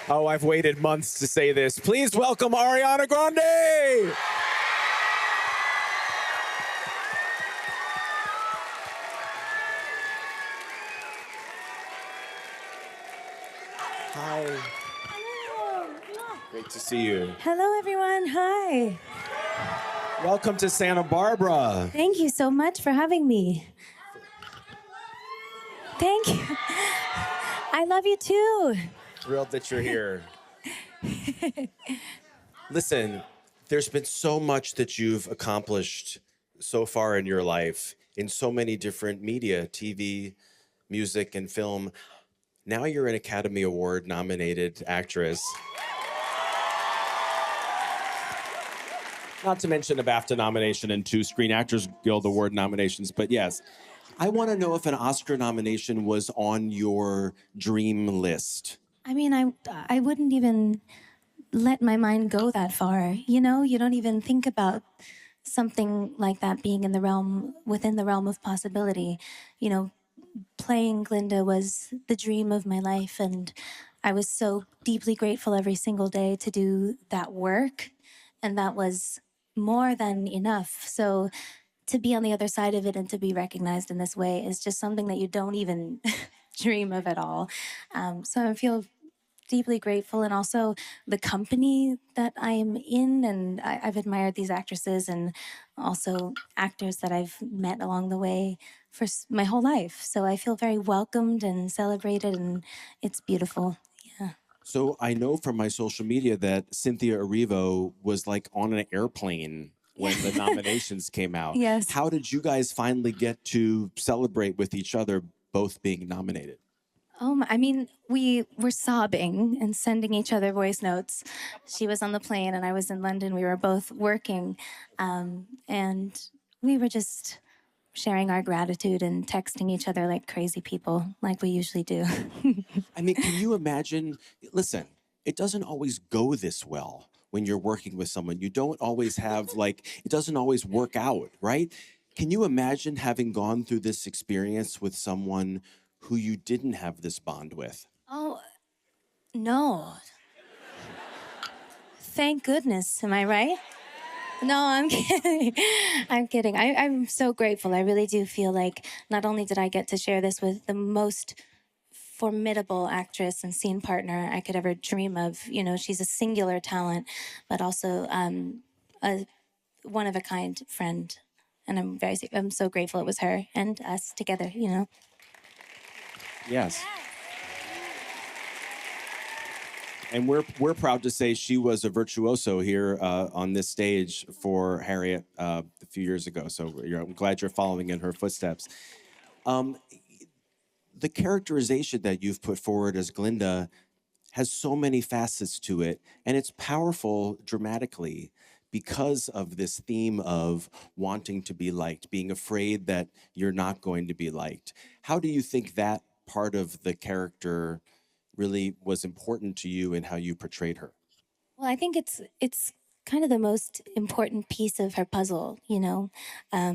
Oh, I've waited months to say this. Please welcome Ariana Grande! Hi. Hello. Great to see you. Hello, everyone. Hi. Welcome to Santa Barbara. Thank you so much for having me. Thank you. I love you too. Thrilled that you're here. Listen, there's been so much that you've accomplished so far in your life in so many different media, TV, music, and film. Now you're an Academy Award nominated actress. Not to mention a BAFTA nomination and 2 Screen Actors Guild Award nominations, but yes. I want to know if an Oscar nomination was on your dream list. I mean, I wouldn't even let my mind go that far. You know, you don't even think about something like that being within the realm of possibility. You know, playing Glinda was the dream of my life, and I was so deeply grateful every single day to do that work, and that was more than enough. So to be on the other side of it and to be recognized in this way is just something that you don't even dream of at all. So I feel deeply grateful, and also the company that I am in, and I've admired these actresses and also actors that I've met along the way for my whole life. So I feel very welcomed and celebrated, and it's beautiful. Yeah. So I know from my social media that Cynthia Erivo was like on an airplane when the nominations came out. Yes. How did you guys finally get to celebrate with each other, both being nominated? I mean, we were sobbing and sending each other voice notes. She was on the plane and I was in London. We were both working, and we were just sharing our gratitude and texting each other like crazy people, like we usually do. I mean, can you imagine? Listen, it doesn't always go this well when you're working with someone. You don't always have, like, it doesn't always work out, right? Can you imagine having gone through this experience with someone who you didn't have this bond with? Oh, no. Thank goodness. Am I right? No, I'm kidding. I'm kidding. I'm so grateful. I really do feel like not only did I get to share this with the most formidable actress and scene partner I could ever dream of. You know, she's a singular talent, but also a one of a kind friend. And I'm so grateful it was her and us together, you know. Yes. And we're proud to say she was a virtuoso here on this stage for Harriet a few years ago. So I'm glad you're following in her footsteps. The characterization that you've put forward as Glinda has so many facets to it, and it's powerful dramatically because of this theme of wanting to be liked, being afraid that you're not going to be liked. How do you think that part of the character really was important to you in how you portrayed her? Well, I think it's kind of the most important piece of her puzzle, you know,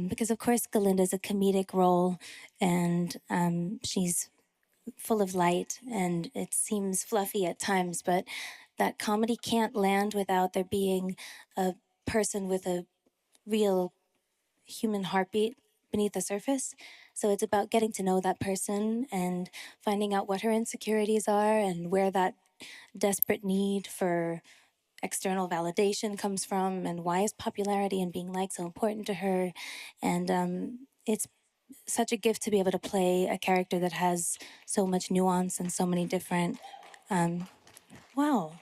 because of course Galinda's a comedic role, and she's full of light, and it seems fluffy at times, but that comedy can't land without there being a person with a real human heartbeat beneath the surface. So it's about getting to know that person and finding out what her insecurities are and where that desperate need for external validation comes from, and why is popularity and being liked so important to her. And it's such a gift to be able to play a character that has so much nuance and so many different wow.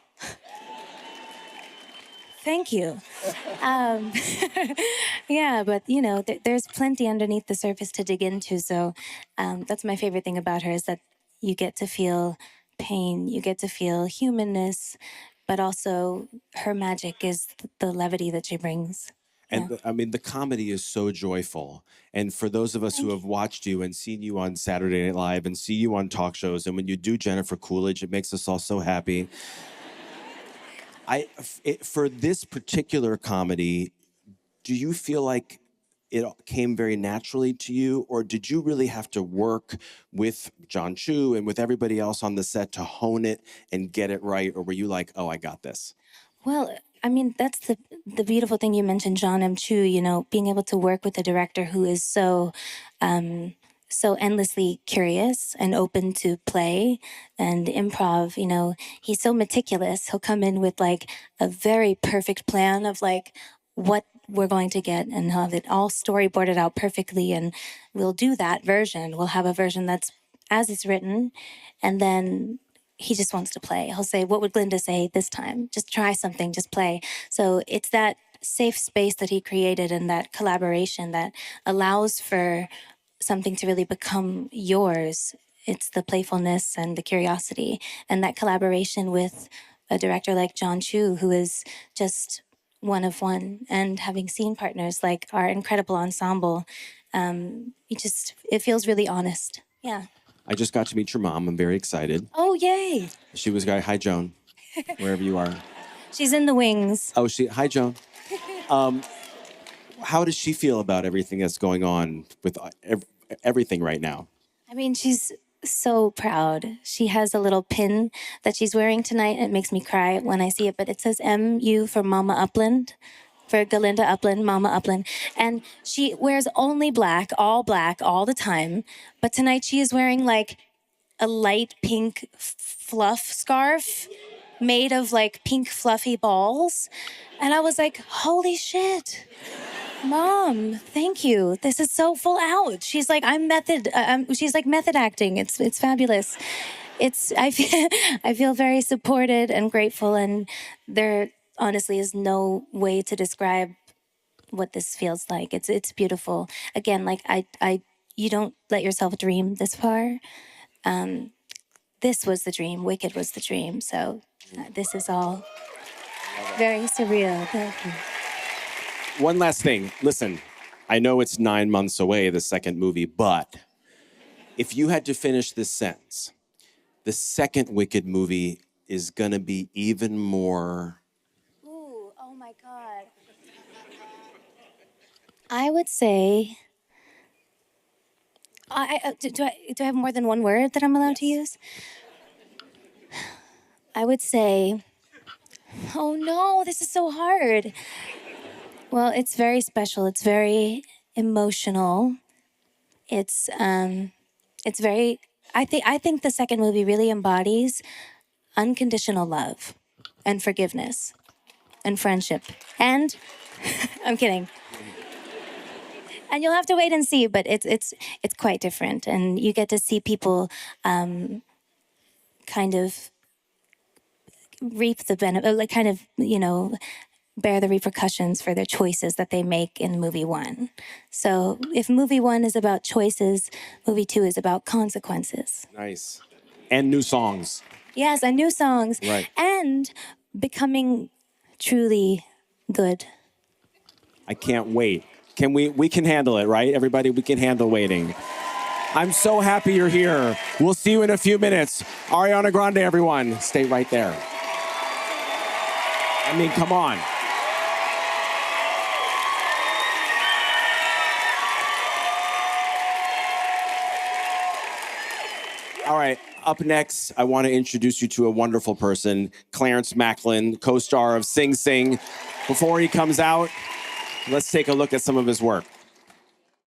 Thank you. Um, yeah, but you know, there's plenty underneath the surface to dig into. So that's my favorite thing about her, is that you get to feel pain, you get to feel humanness, but also her magic is the levity that she brings. And I mean, the comedy is so joyful. And for those of us who have watched you and seen you on Saturday Night Live and see you on talk shows, and when you do Jennifer Coolidge, it makes us all so happy. For this particular comedy, do you feel like it came very naturally to you, or did you really have to work with John Chu and with everybody else on the set to hone it and get it right, or were you like, oh, I got this? Well, I mean, that's the beautiful thing you mentioned, John M. Chu, you know, being able to work with a director who is so endlessly curious and open to play and improv. You know, he's so meticulous. He'll come in with like a very perfect plan of like what we're going to get and have it all storyboarded out perfectly. And we'll do that version. We'll have a version that's as it's written. And then he just wants to play. He'll say, what would Glinda say this time? Just try something, just play. So it's that safe space that he created and that collaboration that allows for something to really become yours. It's the playfulness and the curiosity and that collaboration with a director like John Chu, who is just one of one. And having seen partners like our incredible ensemble, it feels really honest. Yeah. I just got to meet your mom. I'm very excited. Oh, yay. She was hi, Joan, wherever you are. She's in the wings. Oh, hi, Joan. How does she feel about everything that's going on with everything right now? I mean, she's so proud. She has a little pin that she's wearing tonight. It makes me cry when I see it, but it says MU for Mama Upland, for Galinda Upland, Mama Upland. And she wears only black all the time. But tonight she is wearing like a light pink fluff scarf made of like pink fluffy balls. And I was like, holy shit. Mom, thank you. This is so full out. She's like, she's like method acting. It's fabulous. I feel very supported and grateful, and there honestly is no way to describe what this feels like. It's beautiful. Again, like you don't let yourself dream this far. This was the dream. Wicked was the dream. So this is all very surreal. Thank you. One last thing. Listen, I know it's 9 months away, the second movie, but if you had to finish this sentence, the second Wicked movie is going to be even more... Ooh, oh my God. I would say... do I have more than one word that I'm allowed to use? I would say... Oh no, this is so hard. Well, it's very special. It's very emotional. It's very. I think the second movie really embodies unconditional love, and forgiveness, and friendship, and I'm kidding. And you'll have to wait and see, but it's quite different, and you get to see people kind of reap the benefit, like kind of bear the repercussions for their choices that they make in movie one. So if movie one is about choices, movie two is about consequences. Nice. And new songs. Yes, and new songs. Right. And becoming truly good. I can't wait. We can handle it, right? Everybody, we can handle waiting. I'm so happy you're here. We'll see you in a few minutes. Ariana Grande, everyone. Stay right there. I mean, come on. All right, up next, I want to introduce you to a wonderful person, Clarence Macklin, co-star of Sing Sing. Before he comes out, let's take a look at some of his work.